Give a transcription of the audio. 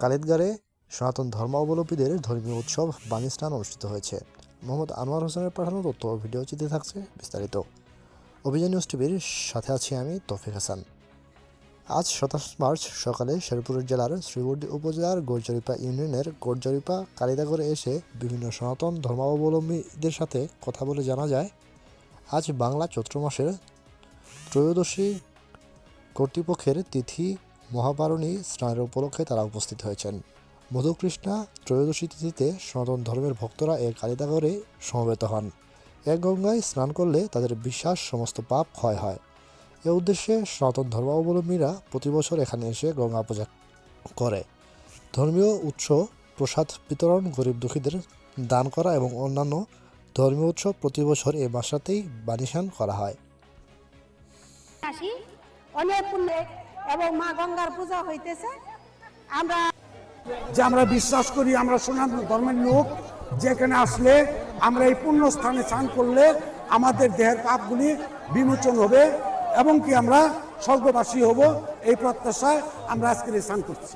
কালিদগারে সনাতন ধর্মাবলম্বীদের ধর্মীয় উৎসব বাণী স্নান অনুষ্ঠিত হয়েছে। মোহাম্মদ আনোয়ার হোসেনের পাঠানো তথ্য ও ভিডিওচিত্রে থাকছে বিস্তারিত। অভিযান নিউজ টিভির সাথে আছি আমি তৌফিক হাসান। আজ 27 মার্চ সকালে শেরপুর জেলার শ্রীবর্দী উপজেলার গোরজরিপা ইউনিয়নের গোরজরিপা কালিদাগরে এসে বিভিন্ন সনাতন ধর্মাবলম্বীদের সাথে কথা বলে জানা যায়, আজ বাংলা চৈত্র মাসের ত্রয়োদশী কর্তৃপক্ষের তিথি মহাবারণী স্নানের উপলক্ষে তারা উপস্থিত হয়েছেন। মধুকৃষ্ণা ত্রয়োদশী তিথিতে সনাতন ধর্মের ভক্তরা এ কালিদাগরে সমবেত হন। এক গঙ্গায় স্নান করলে তাদের বিশ্বাস সমস্ত পাপ ক্ষয় হয়। এ উদ্দেশ্যে সনাতন ধর্মাবলম্বীরা প্রতি বছর এখানে এসে গঙ্গা পূজা করে। ধর্মীয় উৎস প্রসাদ বিতরণ, গরিব দুঃখীদের দান করা এবং অন্যান্য ধর্মীয় উৎসব প্রতি বছর এ মাসেই বাণীস্নান করা হয়। অনেক পুণ্যে এবং মা গঙ্গার পূজা হইতেছে। আমরা বিশ্বাস করি, আমরা সনাতন ধর্মের লোক, যেখানে আসলে আমরা এই পুণ্য স্থানে স্নান করলে আমাদের দেহের পাপগুলি বিমোচন হবে এবং কি আমরা স্বর্গবাসী হব, এই প্রত্যাশায় আমরা আজকে স্নান করছি।